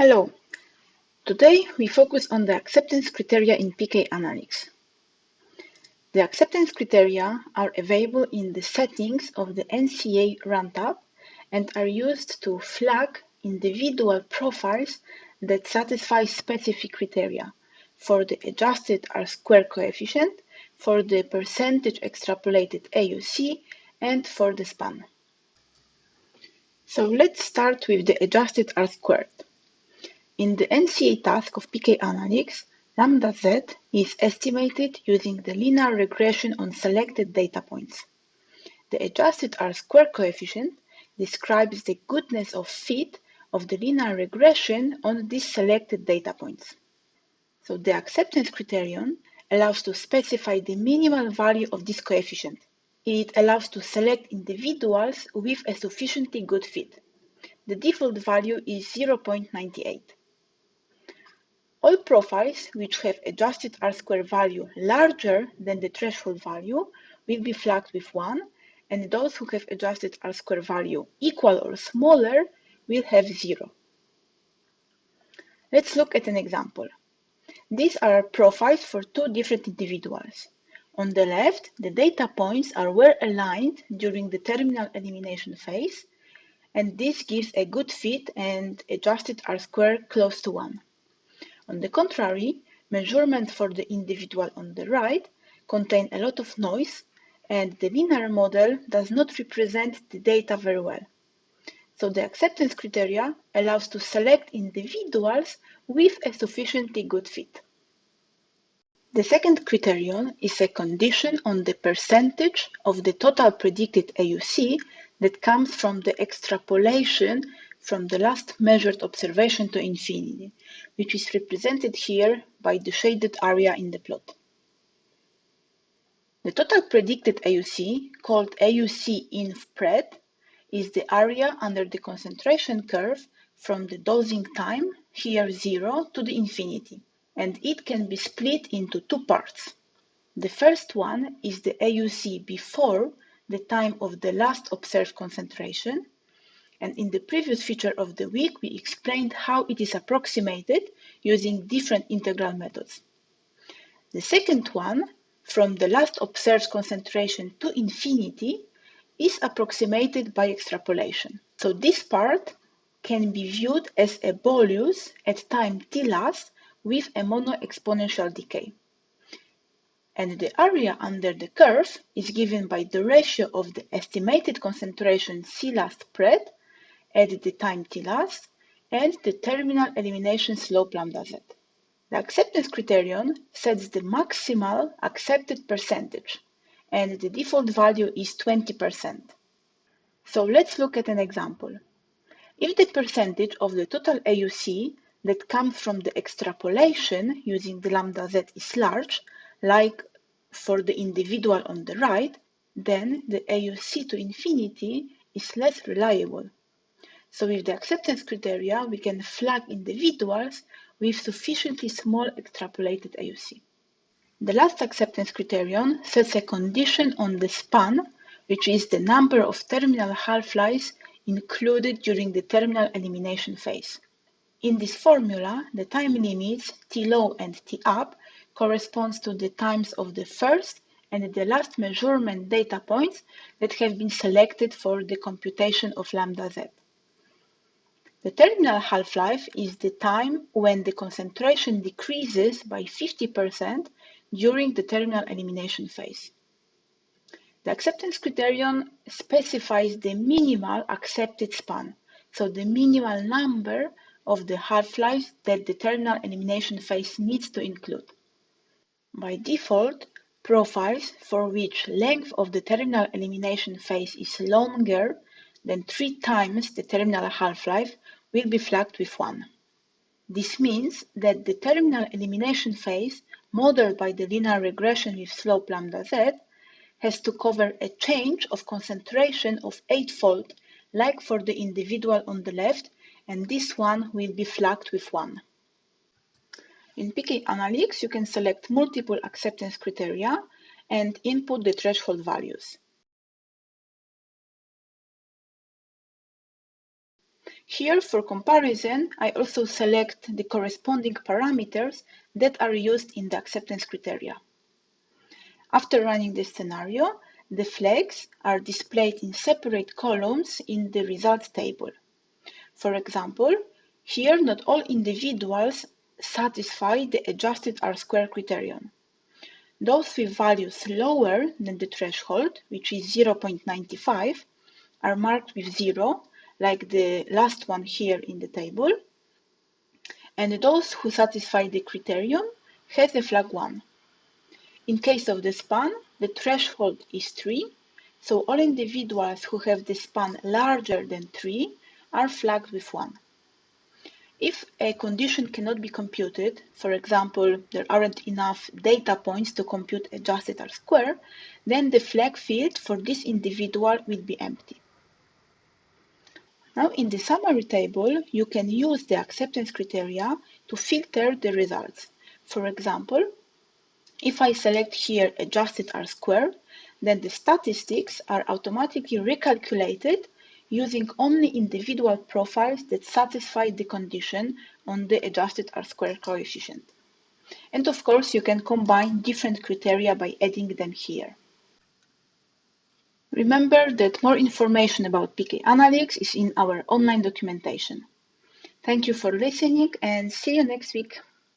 Hello. Today we focus on the acceptance criteria in PK analytics. The acceptance criteria are available in the settings of the NCA Run tab and are used to flag individual profiles that satisfy specific criteria for the adjusted R-squared coefficient, for the percentage extrapolated AUC, and for the span. So let's start with the adjusted R-squared. In the NCA task of PK analytics, lambda z is estimated using the linear regression on selected data points. The adjusted R-squared coefficient describes the goodness of fit of the linear regression on these selected data points. So the acceptance criterion allows to specify the minimal value of this coefficient. It allows to select individuals with a sufficiently good fit. The default value is 0.98. All profiles which have adjusted R-squared value larger than the threshold value will be flagged with 1, and those who have adjusted R-squared value equal or smaller will have 0. Let's look at an example. These are profiles for two different individuals. On the left, the data points are well aligned during the terminal elimination phase, and this gives a good fit and adjusted R-squared close to 1. On the contrary, measurements for the individual on the right contain a lot of noise, and the linear model does not represent the data very well. So the acceptance criteria allows to select individuals with a sufficiently good fit. The second criterion is a condition on the percentage of the total predicted AUC that comes from the extrapolation from the last measured observation to infinity, which is represented here by the shaded area in the plot. The total predicted AUC, called AUC in spread, is the area under the concentration curve from the dosing time, here 0, to the infinity, and it can be split into two parts. The first one is the AUC before the time of the last observed concentration, and in the previous feature of the week we explained how it is approximated using different integral methods. The second one, from the last observed concentration to infinity, is approximated by extrapolation. So this part can be viewed as a bolus at time t-last with a mono-exponential decay. And the area under the curve is given by the ratio of the estimated concentration C-last spread at the time t-last and the terminal elimination slope lambda z. The acceptance criterion sets the maximal accepted percentage, and the default value is 20%. So let's look at an example. If the percentage of the total AUC that comes from the extrapolation using the lambda z is large, like for the individual on the right, then the AUC to infinity is less reliable. So with the acceptance criteria, we can flag individuals with sufficiently small extrapolated AUC. The last acceptance criterion sets a condition on the span, which is the number of terminal half-lives included during the terminal elimination phase. In this formula, the time limits T-low and T-up corresponds to the times of the first and the last measurement data points that have been selected for the computation of lambda z. The terminal half-life is the time when the concentration decreases by 50% during the terminal elimination phase. The acceptance criterion specifies the minimal accepted span, so the minimal number of the half-lives that the terminal elimination phase needs to include. By default, profiles for which length of the terminal elimination phase is longer than 3 times the terminal half-life will be flagged with 1. This means that the terminal elimination phase, modeled by the linear regression with slope lambda z, has to cover a change of concentration of 8-fold, like for the individual on the left, and this one will be flagged with 1. In PK analytics, you can select multiple acceptance criteria and input the threshold values. Here, for comparison, I also select the corresponding parameters that are used in the acceptance criteria. After running the scenario, the flags are displayed in separate columns in the results table. For example, here not all individuals satisfy the adjusted R-square criterion. Those with values lower than the threshold, which is 0.95, are marked with 0, like the last one here in the table, and those who satisfy the criterion have the flag 1. In case of the span, the threshold is 3, so all individuals who have the span larger than 3 are flagged with 1. If a condition cannot be computed, for example, there aren't enough data points to compute adjusted R-square, then the flag field for this individual will be empty. Now, in the summary table, you can use the acceptance criteria to filter the results. For example, if I select here adjusted R-square, then the statistics are automatically recalculated using only individual profiles that satisfy the condition on the adjusted R-square coefficient. And of course, you can combine different criteria by adding them here. Remember that more information about PK analytics is in our online documentation. Thank you for listening and see you next week.